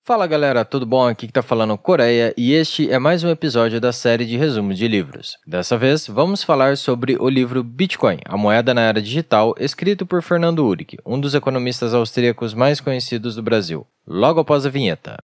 Fala galera, tudo bom? Aqui que tá falando Coreia e este é mais um episódio da série de resumos de livros. Dessa vez, vamos falar sobre o livro Bitcoin, a moeda na era digital, escrito por Fernando Uhrig, um dos economistas austríacos mais conhecidos do Brasil. Logo após a vinheta.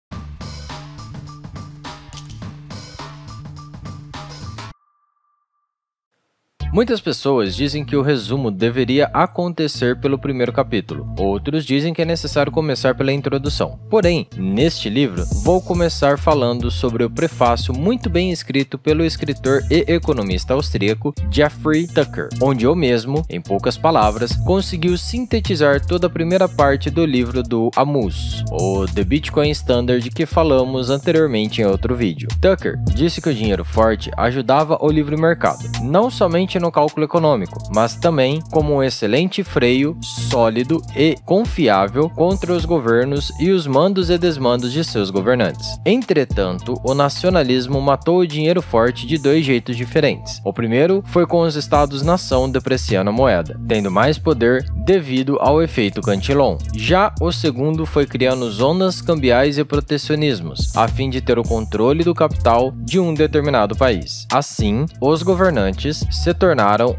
Muitas pessoas dizem que o resumo deveria acontecer pelo primeiro capítulo, outros dizem que é necessário começar pela introdução. Porém, neste livro, vou começar falando sobre o prefácio muito bem escrito pelo escritor e economista austríaco Jeffrey Tucker, onde eu mesmo, em poucas palavras, conseguiu sintetizar toda a primeira parte do livro do Amos, o The Bitcoin Standard que falamos anteriormente em outro vídeo. Tucker disse que o dinheiro forte ajudava o livre mercado, não somente no cálculo econômico, mas também como um excelente freio sólido e confiável contra os governos e os mandos e desmandos de seus governantes. Entretanto, o nacionalismo matou o dinheiro forte de dois jeitos diferentes. O primeiro foi com os estados-nação depreciando a moeda, tendo mais poder devido ao efeito Cantillon. Já o segundo foi criando zonas cambiais e protecionismos, a fim de ter o controle do capital de um determinado país. Assim, os governantes se tornaram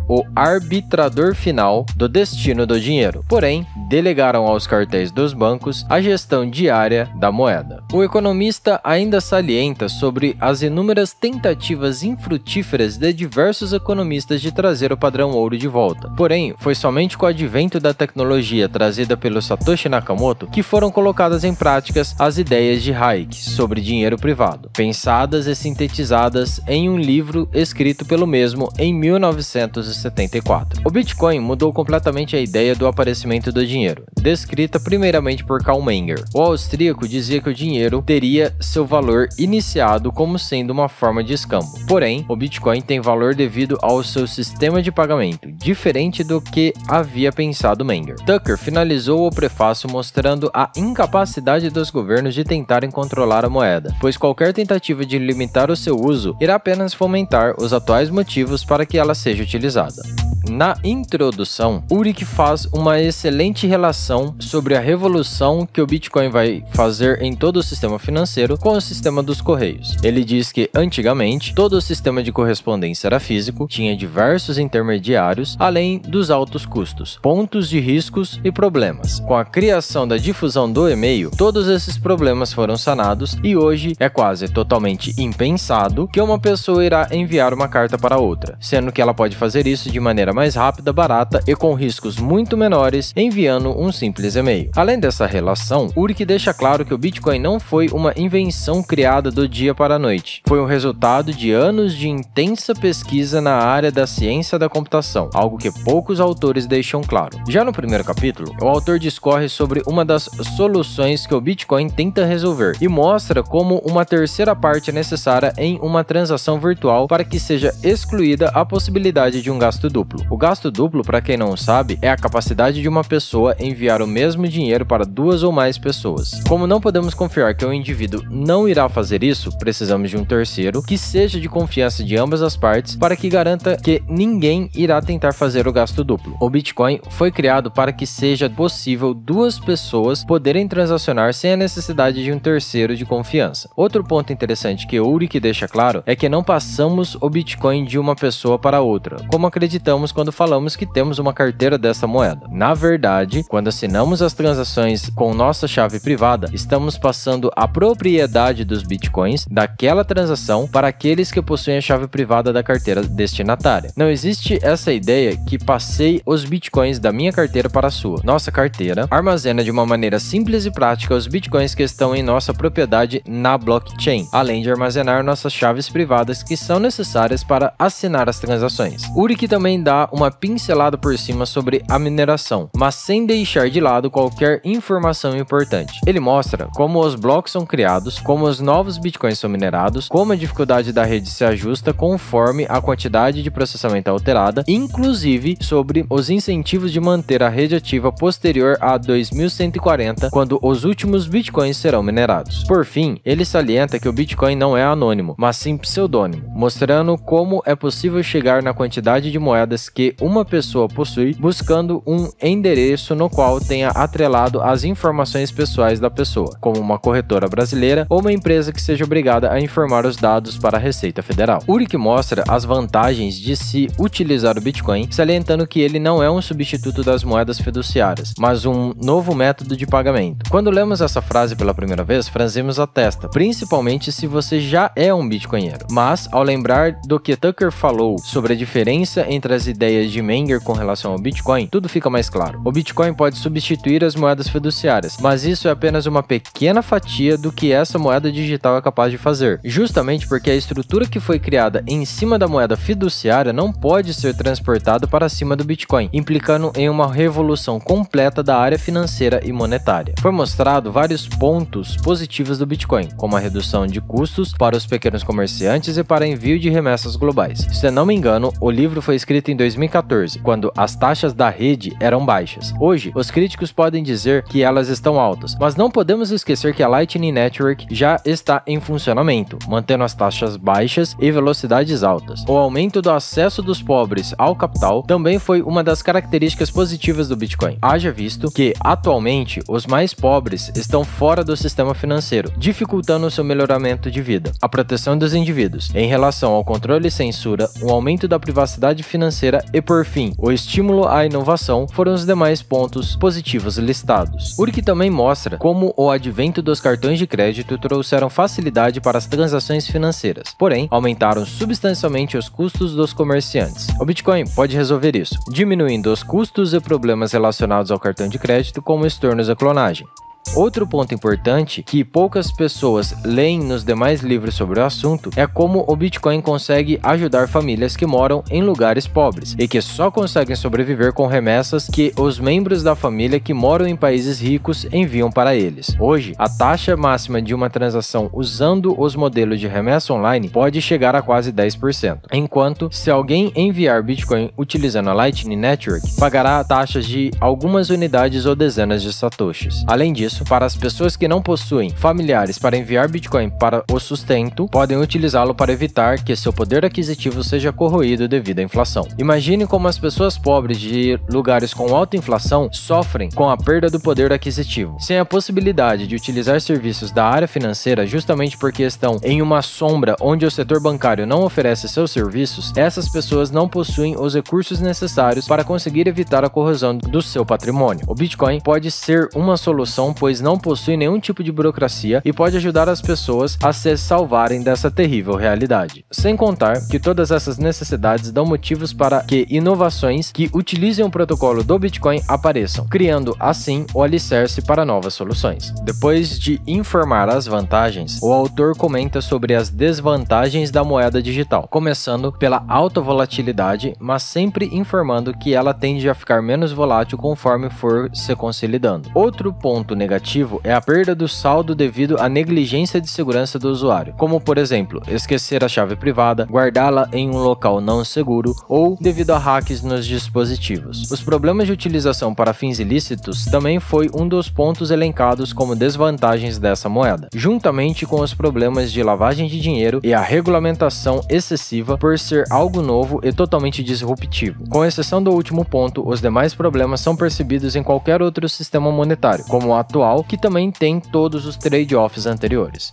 o arbitrador final do destino do dinheiro, porém, delegaram aos cartéis dos bancos a gestão diária da moeda. O economista ainda salienta sobre as inúmeras tentativas infrutíferas de diversos economistas de trazer o padrão ouro de volta. Porém, foi somente com o advento da tecnologia trazida pelo Satoshi Nakamoto que foram colocadas em práticas as ideias de Hayek sobre dinheiro privado, pensadas e sintetizadas em um livro escrito pelo mesmo em 1974. O Bitcoin mudou completamente a ideia do aparecimento do dinheiro, descrita primeiramente por Karl Menger. O austríaco dizia que o dinheiro teria seu valor iniciado como sendo uma forma de escambo. Porém, o Bitcoin tem valor devido ao seu sistema de pagamento, diferente do que havia pensado Menger. Tucker finalizou o prefácio mostrando a incapacidade dos governos de tentarem controlar a moeda, pois qualquer tentativa de limitar o seu uso irá apenas fomentar os atuais motivos para que ela seja utilizada. Na introdução, Uhrig faz uma excelente relação sobre a revolução que o Bitcoin vai fazer em todo o sistema financeiro com o sistema dos correios. Ele diz que, antigamente, todo o sistema de correspondência era físico, tinha diversos intermediários, além dos altos custos, pontos de riscos e problemas. Com a criação da difusão do e-mail, todos esses problemas foram sanados e hoje é quase totalmente impensado que uma pessoa irá enviar uma carta para outra, sendo que ela pode fazer isso de maneira mais rápida, barata e com riscos muito menores enviando um simples e-mail. Além dessa relação, Uhrig deixa claro que o Bitcoin não foi uma invenção criada do dia para a noite. Foi um resultado de anos de intensa pesquisa na área da ciência da computação, algo que poucos autores deixam claro. Já no primeiro capítulo, o autor discorre sobre uma das soluções que o Bitcoin tenta resolver e mostra como uma terceira parte é necessária em uma transação virtual para que seja excluída a possibilidade de um gasto duplo. O gasto duplo, para quem não sabe, é a capacidade de uma pessoa enviar o mesmo dinheiro para duas ou mais pessoas. Como não podemos confiar que o indivíduo não irá fazer isso, precisamos de um terceiro que seja de confiança de ambas as partes para que garanta que ninguém irá tentar fazer o gasto duplo. O Bitcoin foi criado para que seja possível duas pessoas poderem transacionar sem a necessidade de um terceiro de confiança. Outro ponto interessante que Uhrig deixa claro é que não passamos o Bitcoin de uma pessoa para outra, como acreditamos quando falamos que temos uma carteira dessa moeda. Na verdade, quando assinamos as transações com nossa chave privada, estamos passando a propriedade dos bitcoins daquela transação para aqueles que possuem a chave privada da carteira destinatária. Não existe essa ideia que passei os bitcoins da minha carteira para a sua. Nossa carteira armazena de uma maneira simples e prática os bitcoins que estão em nossa propriedade na blockchain, além de armazenar nossas chaves privadas que são necessárias para assinar as transações. Uhrig também dá uma pincelada por cima sobre a mineração, mas sem deixar de lado qualquer informação importante. Ele mostra como os blocos são criados, como os novos bitcoins são minerados, como a dificuldade da rede se ajusta conforme a quantidade de processamento alterada, inclusive sobre os incentivos de manter a rede ativa posterior a 2140, quando os últimos bitcoins serão minerados. Por fim, ele salienta que o Bitcoin não é anônimo, mas sim pseudônimo, mostrando como é possível chegar na quantidade de moedas que uma pessoa possui, buscando um endereço no qual tenha atrelado as informações pessoais da pessoa, como uma corretora brasileira ou uma empresa que seja obrigada a informar os dados para a Receita Federal. Urich mostra as vantagens de se utilizar o Bitcoin, salientando que ele não é um substituto das moedas fiduciárias, mas um novo método de pagamento. Quando lemos essa frase pela primeira vez, franzimos a testa, principalmente se você já é um bitcoinheiro. Mas, ao lembrar do que Tucker falou sobre a diferença entre as ideias de Menger com relação ao Bitcoin, tudo fica mais claro. O Bitcoin pode substituir as moedas fiduciárias, mas isso é apenas uma pequena fatia do que essa moeda digital é capaz de fazer, justamente porque a estrutura que foi criada em cima da moeda fiduciária não pode ser transportada para cima do Bitcoin, implicando em uma revolução completa da área financeira e monetária. Foi mostrado vários pontos positivos do Bitcoin, como a redução de custos para os pequenos comerciantes e para envio de remessas globais. Se eu não me engano, o livro foi escrito em 2014, quando as taxas da rede eram baixas. Hoje, os críticos podem dizer que elas estão altas, mas não podemos esquecer que a Lightning Network já está em funcionamento, mantendo as taxas baixas e velocidades altas. O aumento do acesso dos pobres ao capital também foi uma das características positivas do Bitcoin. Haja visto que, atualmente, os mais pobres estão fora do sistema financeiro, dificultando o seu melhoramento de vida. A proteção dos indivíduos, em relação ao controle e censura, o aumento da privacidade financeira e, por fim, o estímulo à inovação foram os demais pontos positivos listados. Urich também mostra como o advento dos cartões de crédito trouxeram facilidade para as transações financeiras, porém, aumentaram substancialmente os custos dos comerciantes. O Bitcoin pode resolver isso, diminuindo os custos e problemas relacionados ao cartão de crédito, como estornos e clonagem. Outro ponto importante que poucas pessoas leem nos demais livros sobre o assunto é como o Bitcoin consegue ajudar famílias que moram em lugares pobres e que só conseguem sobreviver com remessas que os membros da família que moram em países ricos enviam para eles. Hoje, a taxa máxima de uma transação usando os modelos de remessa online pode chegar a quase 10%, enquanto se alguém enviar Bitcoin utilizando a Lightning Network, pagará taxas de algumas unidades ou dezenas de satoshis. Além disso, para as pessoas que não possuem familiares para enviar Bitcoin para o sustento, podem utilizá-lo para evitar que seu poder aquisitivo seja corroído devido à inflação. Imagine como as pessoas pobres de lugares com alta inflação sofrem com a perda do poder aquisitivo. Sem a possibilidade de utilizar serviços da área financeira justamente porque estão em uma sombra onde o setor bancário não oferece seus serviços, essas pessoas não possuem os recursos necessários para conseguir evitar a corrosão do seu patrimônio. O Bitcoin pode ser uma solução, pois não possui nenhum tipo de burocracia e pode ajudar as pessoas a se salvarem dessa terrível realidade. Sem contar que todas essas necessidades dão motivos para que inovações que utilizem o protocolo do Bitcoin apareçam, criando assim o alicerce para novas soluções. Depois de informar as vantagens, o autor comenta sobre as desvantagens da moeda digital, começando pela alta volatilidade, mas sempre informando que ela tende a ficar menos volátil conforme for se consolidando. Outro ponto negativo é a perda do saldo devido à negligência de segurança do usuário, como por exemplo, esquecer a chave privada, guardá-la em um local não seguro ou devido a hacks nos dispositivos. Os problemas de utilização para fins ilícitos também foi um dos pontos elencados como desvantagens dessa moeda, juntamente com os problemas de lavagem de dinheiro e a regulamentação excessiva por ser algo novo e totalmente disruptivo. Com exceção do último ponto, os demais problemas são percebidos em qualquer outro sistema monetário, como o atual, que também tem todos os trade-offs anteriores.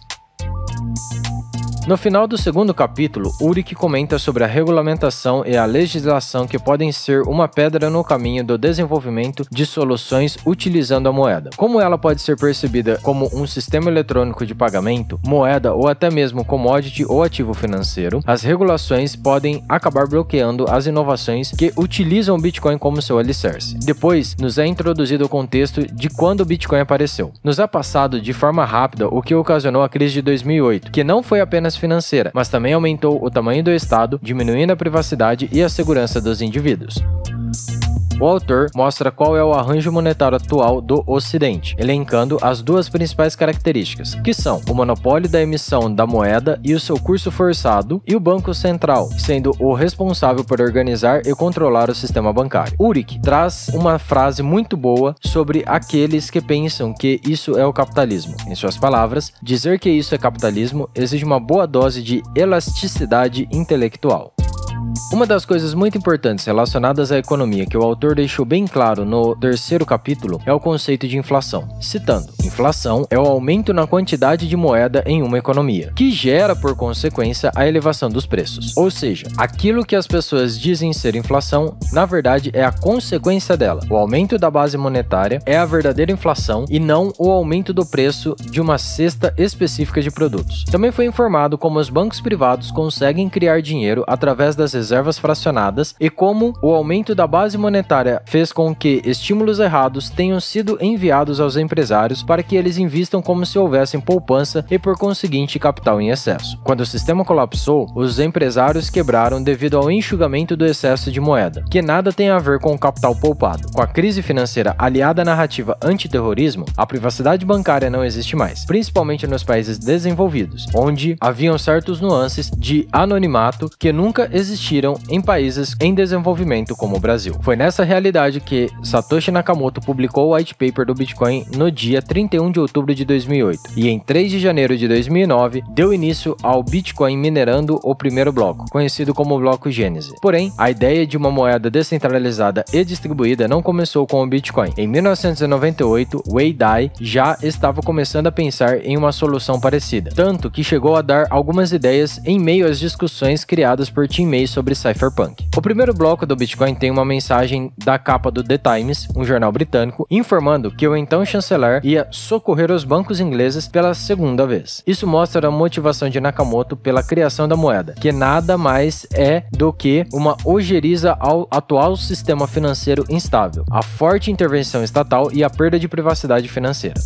No final do segundo capítulo, Urich comenta sobre a regulamentação e a legislação que podem ser uma pedra no caminho do desenvolvimento de soluções utilizando a moeda. Como ela pode ser percebida como um sistema eletrônico de pagamento, moeda ou até mesmo commodity ou ativo financeiro, as regulações podem acabar bloqueando as inovações que utilizam o Bitcoin como seu alicerce. Depois, nos é introduzido o contexto de quando o Bitcoin apareceu. Nos é passado de forma rápida o que ocasionou a crise de 2008, que não foi apenas financeira, mas também aumentou o tamanho do Estado, diminuindo a privacidade e a segurança dos indivíduos. O autor mostra qual é o arranjo monetário atual do Ocidente, elencando as duas principais características, que são o monopólio da emissão da moeda e o seu curso forçado, e o Banco Central, sendo o responsável por organizar e controlar o sistema bancário. Urich traz uma frase muito boa sobre aqueles que pensam que isso é o capitalismo. Em suas palavras, dizer que isso é capitalismo exige uma boa dose de elasticidade intelectual. Uma das coisas muito importantes relacionadas à economia que o autor deixou bem claro no terceiro capítulo é o conceito de inflação. Citando, inflação é o aumento na quantidade de moeda em uma economia, que gera por consequência a elevação dos preços. Ou seja, aquilo que as pessoas dizem ser inflação, na verdade é a consequência dela. O aumento da base monetária é a verdadeira inflação e não o aumento do preço de uma cesta específica de produtos. Também foi informado como os bancos privados conseguem criar dinheiro através das reservas fracionadas e como o aumento da base monetária fez com que estímulos errados tenham sido enviados aos empresários para que eles invistam como se houvessem poupança e por conseguinte capital em excesso. Quando o sistema colapsou, os empresários quebraram devido ao enxugamento do excesso de moeda, que nada tem a ver com o capital poupado. Com a crise financeira aliada à narrativa antiterrorismo, a privacidade bancária não existe mais, principalmente nos países desenvolvidos, onde haviam certos nuances de anonimato que nunca existiram em países em desenvolvimento como o Brasil. Foi nessa realidade que Satoshi Nakamoto publicou o white paper do Bitcoin no dia 31 de outubro de 2008 e em 3 de janeiro de 2009 deu início ao Bitcoin minerando o primeiro bloco, conhecido como bloco Gênese. Porém, a ideia de uma moeda descentralizada e distribuída não começou com o Bitcoin. Em 1998, Wei Dai já estava começando a pensar em uma solução parecida, tanto que chegou a dar algumas ideias em meio às discussões criadas por Tim May sobre cypherpunk. O primeiro bloco do Bitcoin tem uma mensagem da capa do The Times, um jornal britânico, informando que o então chanceler ia socorrer os bancos ingleses pela segunda vez. Isso mostra a motivação de Nakamoto pela criação da moeda, que nada mais é do que uma ojeriza ao atual sistema financeiro instável, a forte intervenção estatal e a perda de privacidade financeira.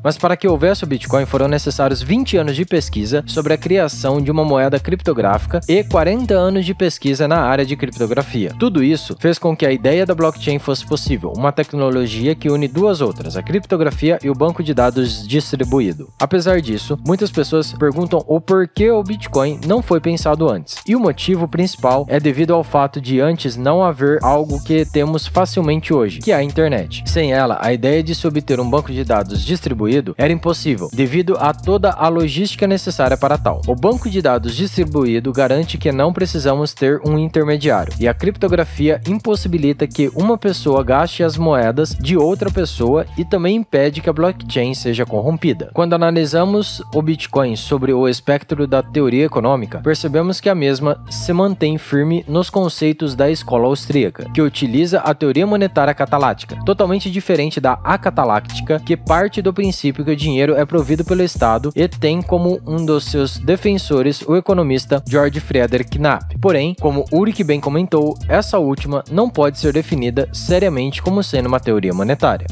Mas para que houvesse o Bitcoin foram necessários 20 anos de pesquisa sobre a criação de uma moeda criptográfica e 40 anos de pesquisa na área de criptografia. Tudo isso fez com que a ideia da blockchain fosse possível, uma tecnologia que une duas outras, a criptografia e o banco de dados distribuído. Apesar disso, muitas pessoas perguntam o porquê o Bitcoin não foi pensado antes. E o motivo principal é devido ao fato de antes não haver algo que temos facilmente hoje, que é a internet. Sem ela, a ideia de se obter um banco de dados distribuído era impossível, devido a toda a logística necessária para tal. O banco de dados distribuído garante que não precisamos ter um intermediário, e a criptografia impossibilita que uma pessoa gaste as moedas de outra pessoa e também impede que a blockchain seja corrompida. Quando analisamos o Bitcoin sobre o espectro da teoria econômica, percebemos que a mesma se mantém firme nos conceitos da escola austríaca, que utiliza a teoria monetária catalática, totalmente diferente da acataláctica, que parte do princípio que o dinheiro é provido pelo Estado e tem como um dos seus defensores o economista George Friedrich Knapp. Porém, como Ulrich bem comentou, essa última não pode ser definida seriamente como sendo uma teoria monetária.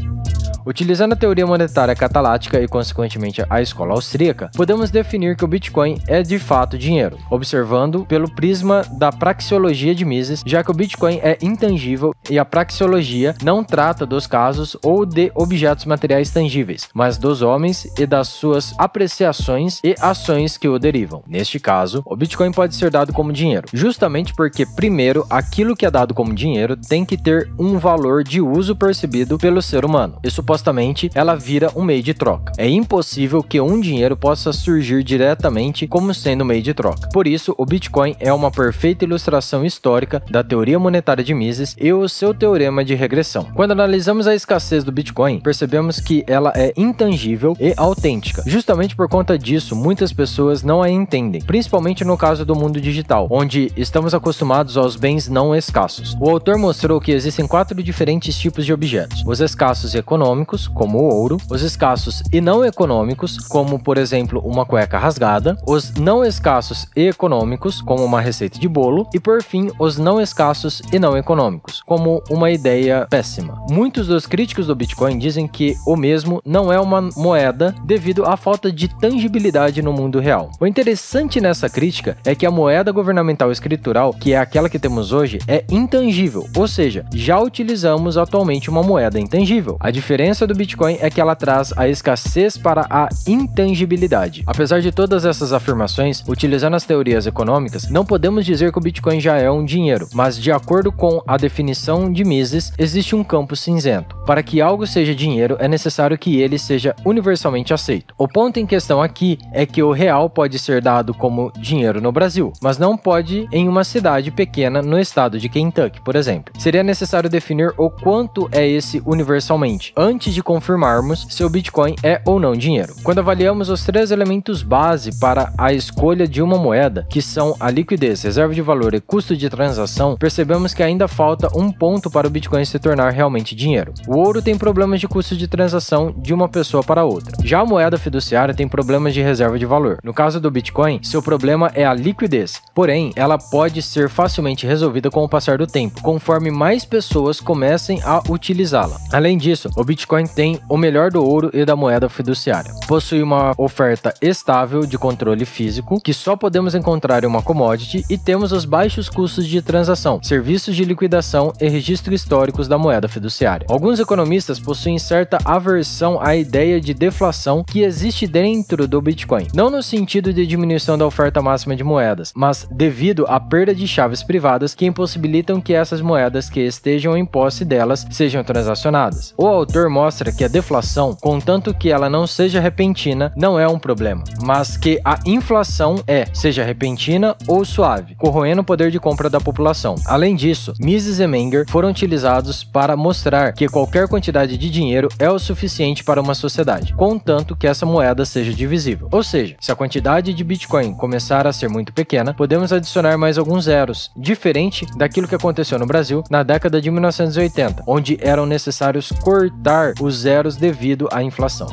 Utilizando a teoria monetária catalática e, consequentemente, a escola austríaca, podemos definir que o Bitcoin é de fato dinheiro, observando pelo prisma da praxeologia de Mises, já que o Bitcoin é intangível e a praxeologia não trata dos casos ou de objetos materiais tangíveis, mas dos homens e das suas apreciações e ações que o derivam. Neste caso, o Bitcoin pode ser dado como dinheiro, justamente porque, primeiro, aquilo que é dado como dinheiro tem que ter um valor de uso percebido pelo ser humano. E supostamente ela vira um meio de troca. É impossível que um dinheiro possa surgir diretamente como sendo meio de troca. Por isso, o Bitcoin é uma perfeita ilustração histórica da teoria monetária de Mises e o seu teorema de regressão. Quando analisamos a escassez do Bitcoin, percebemos que ela é intangível e autêntica. Justamente por conta disso, muitas pessoas não a entendem, principalmente no caso do mundo digital, onde estamos acostumados aos bens não escassos. O autor mostrou que existem 4 diferentes tipos de objetos: os escassos e econômicos, como o ouro, os escassos e não econômicos, como por exemplo uma cueca rasgada, os não escassos e econômicos, como uma receita de bolo, e por fim os não escassos e não econômicos, como uma ideia péssima. Muitos dos críticos do Bitcoin dizem que o mesmo não é uma moeda devido à falta de tangibilidade no mundo real. O interessante nessa crítica é que a moeda governamental escritural, que é aquela que temos hoje, é intangível, ou seja, já utilizamos atualmente uma moeda intangível. A diferença diferença do Bitcoin é que ela traz a escassez para a intangibilidade. Apesar de todas essas afirmações, utilizando as teorias econômicas, não podemos dizer que o Bitcoin já é um dinheiro, mas de acordo com a definição de Mises, existe um campo cinzento. Para que algo seja dinheiro, é necessário que ele seja universalmente aceito. O ponto em questão aqui é que o real pode ser dado como dinheiro no Brasil, mas não pode em uma cidade pequena no estado de Kentucky, por exemplo. Seria necessário definir o quanto é esse universalmente, antes de confirmarmos se o Bitcoin é ou não dinheiro. Quando avaliamos os 3 elementos base para a escolha de uma moeda, que são a liquidez, reserva de valor e custo de transação, percebemos que ainda falta um ponto para o Bitcoin se tornar realmente dinheiro. O ouro tem problemas de custo de transação de uma pessoa para outra. Já a moeda fiduciária tem problemas de reserva de valor. No caso do Bitcoin, seu problema é a liquidez. Porém, ela pode ser facilmente resolvida com o passar do tempo, conforme mais pessoas comecem a utilizá-la. Além disso, o Bitcoin tem o melhor do ouro e da moeda fiduciária. Possui uma oferta estável de controle físico, que só podemos encontrar em uma commodity, e temos os baixos custos de transação, serviços de liquidação e registro históricos da moeda fiduciária. Alguns economistas possuem certa aversão à ideia de deflação que existe dentro do Bitcoin, não no sentido de diminuição da oferta máxima de moedas, mas devido à perda de chaves privadas que impossibilitam que essas moedas que estejam em posse delas sejam transacionadas. O autor mostra que a deflação, contanto que ela não seja repentina, não é um problema, mas que a inflação seja repentina ou suave, corroendo o poder de compra da população. Além disso, Mises e Menger foram utilizados para mostrar que qualquer quantidade de dinheiro é o suficiente para uma sociedade, contanto que essa moeda seja divisível. Ou seja, se a quantidade de Bitcoin começar a ser muito pequena, podemos adicionar mais alguns zeros, diferente daquilo que aconteceu no Brasil na década de 1980, onde eram necessários cortar os zeros devido à inflação.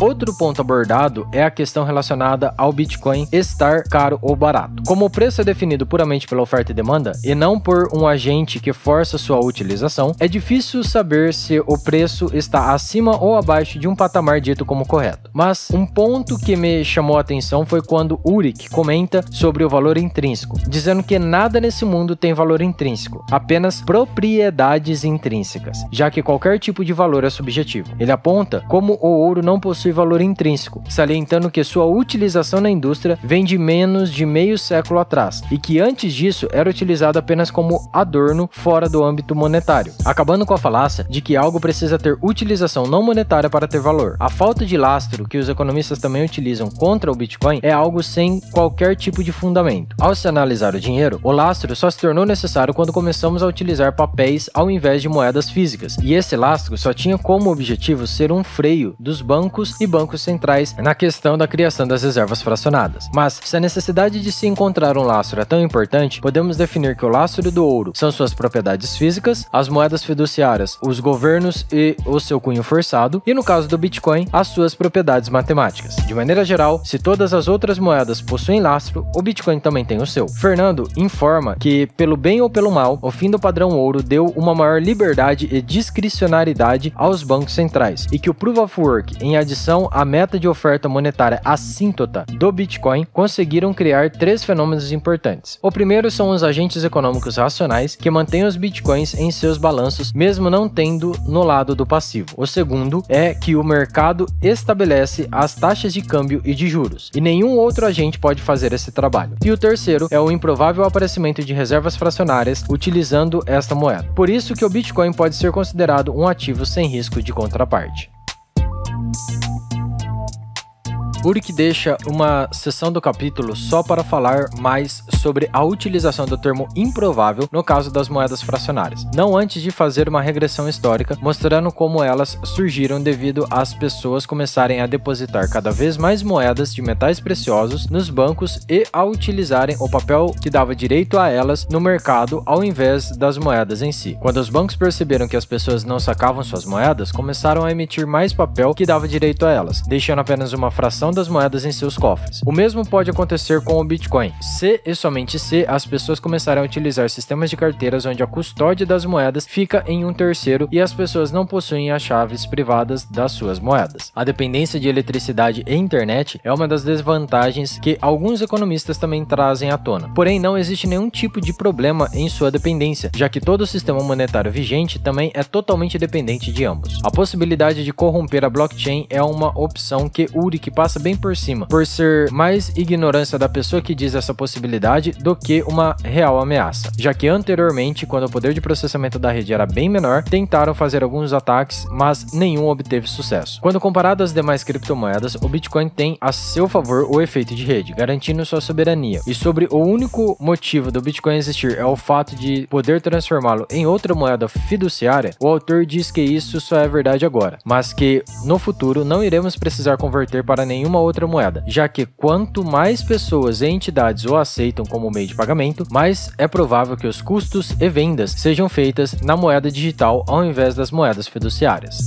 Outro ponto abordado é a questão relacionada ao Bitcoin estar caro ou barato. Como o preço é definido puramente pela oferta e demanda, e não por um agente que força sua utilização, é difícil saber se o preço está acima ou abaixo de um patamar dito como correto. Mas um ponto que me chamou a atenção foi quando Ulrich comenta sobre o valor intrínseco, dizendo que nada nesse mundo tem valor intrínseco, apenas propriedades intrínsecas, já que qualquer tipo de valor é subjetivo. Ele aponta como o ouro não possui valor intrínseco, salientando que sua utilização na indústria vem de menos de meio século atrás e que antes disso era utilizado apenas como adorno fora do âmbito monetário, acabando com a falácia de que algo precisa ter utilização não monetária para ter valor. A falta de lastro que os economistas também utilizam contra o Bitcoin é algo sem qualquer tipo de fundamento. Ao se analisar o dinheiro, o lastro só se tornou necessário quando começamos a utilizar papéis ao invés de moedas físicas, e esse lastro só tinha como objetivo ser um freio dos bancos e bancos centrais na questão da criação das reservas fracionadas. Mas, se a necessidade de se encontrar um lastro é tão importante, podemos definir que o lastro do ouro são suas propriedades físicas, as moedas fiduciárias, os governos e o seu cunho forçado, e no caso do Bitcoin, as suas propriedades matemáticas. De maneira geral, se todas as outras moedas possuem lastro, o Bitcoin também tem o seu. Fernando informa que, pelo bem ou pelo mal, o fim do padrão ouro deu uma maior liberdade e discricionariedade aos bancos centrais, e que o Proof of Work, em adição à meta de oferta monetária assíntota do Bitcoin, conseguiram criar 3 fenômenos importantes. O primeiro são os agentes econômicos racionais que mantêm os Bitcoins em seus balanços, mesmo não tendo no lado do passivo. O segundo é que o mercado estabelece as taxas de câmbio e de juros, e nenhum outro agente pode fazer esse trabalho. E o terceiro é o improvável aparecimento de reservas fracionárias utilizando esta moeda. Por isso que o Bitcoin pode ser considerado um ativo sem risco de contraparte. Ulrich deixa uma seção do capítulo só para falar mais sobre a utilização do termo improvável no caso das moedas fracionárias, não antes de fazer uma regressão histórica, mostrando como elas surgiram devido às pessoas começarem a depositar cada vez mais moedas de metais preciosos nos bancos e a utilizarem o papel que dava direito a elas no mercado ao invés das moedas em si. Quando os bancos perceberam que as pessoas não sacavam suas moedas, começaram a emitir mais papel que dava direito a elas, deixando apenas uma fração das moedas em seus cofres. O mesmo pode acontecer com o Bitcoin, se e somente se as pessoas começarem a utilizar sistemas de carteiras onde a custódia das moedas fica em um terceiro e as pessoas não possuem as chaves privadas das suas moedas. A dependência de eletricidade e internet é uma das desvantagens que alguns economistas também trazem à tona. Porém, não existe nenhum tipo de problema em sua dependência, já que todo o sistema monetário vigente também é totalmente dependente de ambos. A possibilidade de corromper a blockchain é uma opção que Ulrich passa bem por cima, por ser mais ignorância da pessoa que diz essa possibilidade do que uma real ameaça, já que anteriormente, quando o poder de processamento da rede era bem menor, tentaram fazer alguns ataques, mas nenhum obteve sucesso. Quando comparado às demais criptomoedas, o Bitcoin tem a seu favor o efeito de rede, garantindo sua soberania. E sobre o único motivo do Bitcoin existir é o fato de poder transformá-lo em outra moeda fiduciária, o autor diz que isso só é verdade agora, mas que no futuro não iremos precisar converter para nenhuma outra moeda, já que quanto mais pessoas e entidades o aceitam como meio de pagamento, mais é provável que os custos e vendas sejam feitas na moeda digital ao invés das moedas fiduciárias.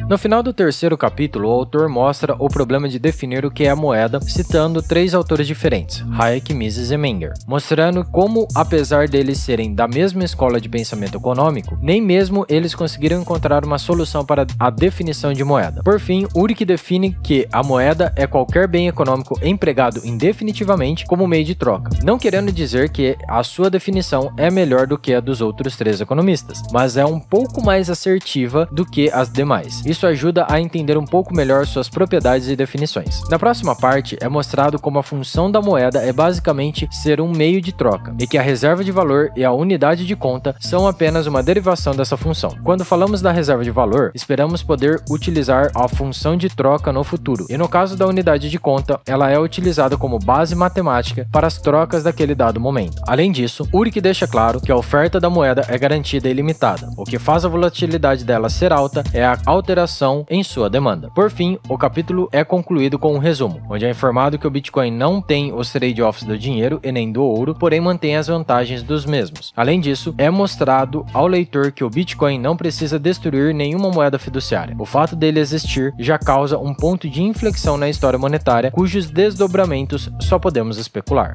No final do terceiro capítulo, o autor mostra o problema de definir o que é a moeda, citando 3 autores diferentes, Hayek, Mises e Menger, mostrando como, apesar deles serem da mesma escola de pensamento econômico, nem mesmo eles conseguiram encontrar uma solução para a definição de moeda. Por fim, Ulrich define que a moeda é qualquer bem econômico empregado indefinitivamente como meio de troca, não querendo dizer que a sua definição é melhor do que a dos outros 3 economistas, mas é um pouco mais assertiva do que as demais. Isso ajuda a entender um pouco melhor suas propriedades e definições. Na próxima parte, é mostrado como a função da moeda é basicamente ser um meio de troca, e que a reserva de valor e a unidade de conta são apenas uma derivação dessa função. Quando falamos da reserva de valor, esperamos poder utilizar a função de troca no futuro, e no caso da unidade de conta, ela é utilizada como base matemática para as trocas daquele dado momento. Além disso, Ulrich deixa claro que a oferta da moeda é garantida e limitada. O que faz a volatilidade dela ser alta é a alteração em sua demanda. Por fim, o capítulo é concluído com um resumo, onde é informado que o Bitcoin não tem os trade-offs do dinheiro e nem do ouro, porém mantém as vantagens dos mesmos. Além disso, é mostrado ao leitor que o Bitcoin não precisa destruir nenhuma moeda fiduciária. O fato dele existir já causa um ponto de inflexão na história monetária, cujos desdobramentos só podemos especular.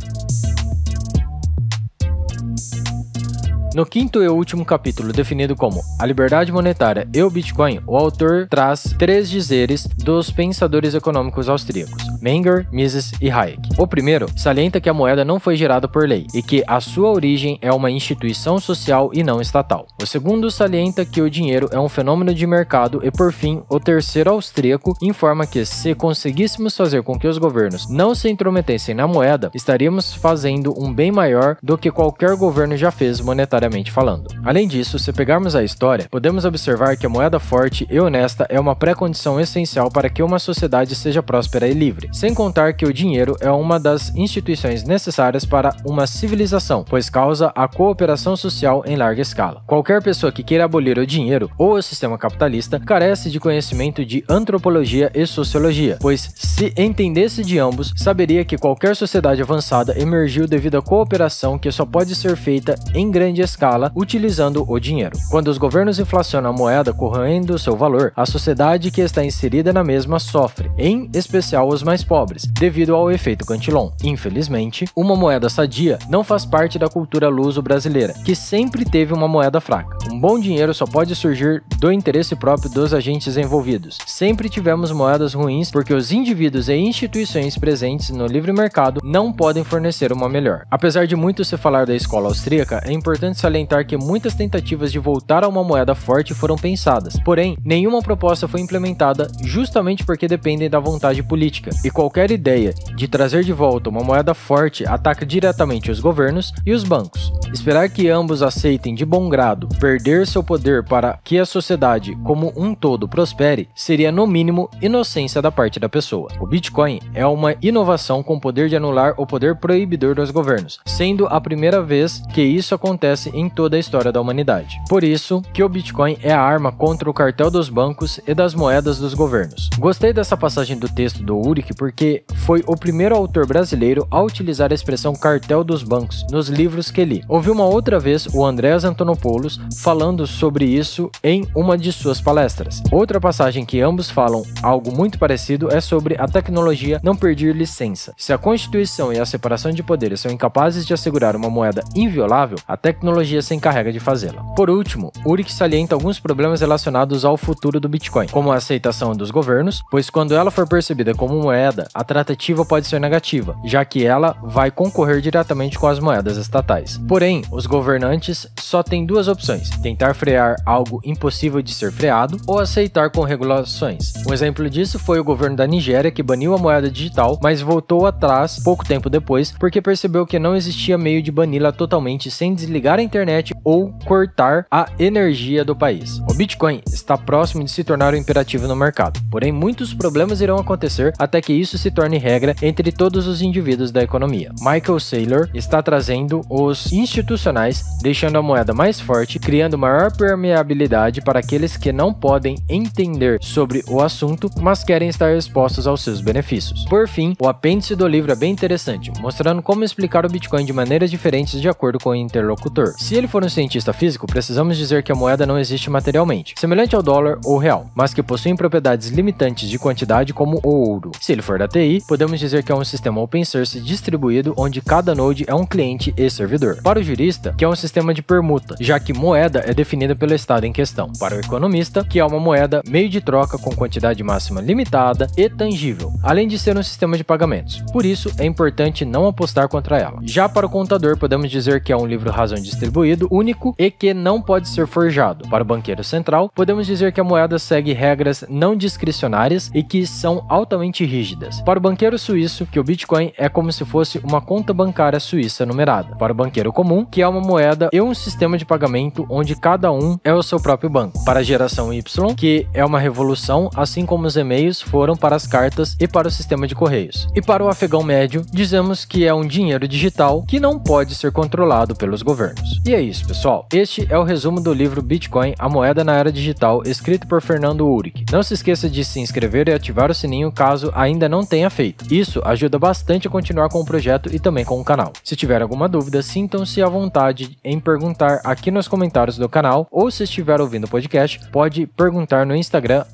No quinto e último capítulo, definido como A Liberdade Monetária e o Bitcoin, o autor traz 3 dizeres dos pensadores econômicos austríacos, Menger, Mises e Hayek. O primeiro salienta que a moeda não foi gerada por lei e que a sua origem é uma instituição social e não estatal. O segundo salienta que o dinheiro é um fenômeno de mercado e, por fim, o terceiro austríaco informa que se conseguíssemos fazer com que os governos não se intrometessem na moeda, estaríamos fazendo um bem maior do que qualquer governo já fez monetariamente falando. Além disso, se pegarmos a história, podemos observar que a moeda forte e honesta é uma pré-condição essencial para que uma sociedade seja próspera e livre, sem contar que o dinheiro é uma das instituições necessárias para uma civilização, pois causa a cooperação social em larga escala. Qualquer pessoa que queira abolir o dinheiro ou o sistema capitalista carece de conhecimento de antropologia e sociologia, pois se entendesse de ambos, saberia que qualquer sociedade avançada emergiu devido à cooperação que só pode ser feita em grande escala utilizando o dinheiro. Quando os governos inflacionam a moeda corroendo seu valor, a sociedade que está inserida na mesma sofre, em especial os mais pobres, devido ao efeito Cantillon. Infelizmente, uma moeda sadia não faz parte da cultura luso-brasileira, que sempre teve uma moeda fraca. Um bom dinheiro só pode surgir do interesse próprio dos agentes envolvidos. Sempre tivemos moedas ruins porque os indivíduos e instituições presentes no livre mercado não podem fornecer uma melhor. Apesar de muito se falar da escola austríaca, é importante salientar que muitas tentativas de voltar a uma moeda forte foram pensadas, porém, nenhuma proposta foi implementada justamente porque dependem da vontade política, e qualquer ideia de trazer de volta uma moeda forte ataca diretamente os governos e os bancos. Esperar que ambos aceitem de bom grado perder seu poder para que a sociedade como um todo prospere seria no mínimo inocência da parte da pessoa. O Bitcoin é uma inovação com o poder de anular o poder proibidor dos governos, sendo a primeira vez que isso acontece em toda a história da humanidade. Por isso que o Bitcoin é a arma contra o cartel dos bancos e das moedas dos governos. Gostei dessa passagem do texto do Ulrich porque foi o primeiro autor brasileiro a utilizar a expressão cartel dos bancos nos livros que li. Ouvi uma outra vez o Andreas Antonopoulos falando sobre isso em uma de suas palestras. Outra passagem que ambos falam algo muito parecido é sobre a tecnologia não perder licença. Se a Constituição e a separação de poderes são incapazes de assegurar uma moeda inviolável, a tecnologia se encarrega de fazê-la. Por último, Urich salienta alguns problemas relacionados ao futuro do Bitcoin, como a aceitação dos governos, pois quando ela for percebida como moeda, a tratativa pode ser negativa, já que ela vai concorrer diretamente com as moedas estatais. Porém, os governantes só têm duas opções: tentar frear algo impossível de ser freado ou aceitar com regulações. Um exemplo disso foi o governo da Nigéria, que baniu a moeda digital, mas voltou atrás pouco tempo depois porque percebeu que não existia meio de bani-la totalmente sem desligar a internet ou cortar a energia do país. O Bitcoin está próximo de se tornar um imperativo no mercado, porém muitos problemas irão acontecer até que isso se torne regra entre todos os indivíduos da economia. Michael Saylor está trazendo os institucionais, deixando a moeda mais forte, criando maior permeabilidade para aqueles que não podem entender sobre o assunto, mas querem estar expostos aos seus benefícios. Por fim, o apêndice do livro é bem interessante, mostrando como explicar o Bitcoin de maneiras diferentes de acordo com o interlocutor. Se ele for um cientista físico, precisamos dizer que a moeda não existe materialmente, semelhante ao dólar ou real, mas que possuem propriedades limitantes de quantidade como o ouro. Se ele for da TI, podemos dizer que é um sistema open source distribuído onde cada node é um cliente e servidor. Para o jurista, que é um sistema de permuta, já que moeda é definida pelo estado em questão. Para o economista, que é uma moeda meio de troca com quantidade máxima limitada e tangível, além de ser um sistema de pagamentos. Por isso, é importante não apostar contra ela. Já para o contador, podemos dizer que é um livro razão distribuído, único e que não pode ser forjado. Para o banqueiro central, podemos dizer que a moeda segue regras não discricionárias e que são altamente rígidas. Para o banqueiro suíço, que o Bitcoin é como se fosse uma conta bancária suíça numerada. Para o banqueiro comum, que é uma moeda e um sistema de pagamento onde cada um é o seu próprio banco. Para a geração Y, que é uma revolução, assim como os e-mails foram para as cartas e para o sistema de correios. E para o afegão médio, dizemos que é um dinheiro digital que não pode ser controlado pelos governos. E é isso, pessoal. Este é o resumo do livro Bitcoin, a moeda na era digital, escrito por Fernando Urich. Não se esqueça de se inscrever e ativar o sininho caso ainda não tenha feito. Isso ajuda bastante a continuar com o projeto e também com o canal. Se tiver alguma dúvida, sintam-se à vontade em perguntar aqui nos comentários do canal, ou se estiver ouvindo o podcast, pode perguntar no Instagram,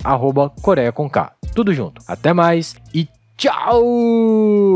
@coreacomk. Tudo junto. Até mais e tchau!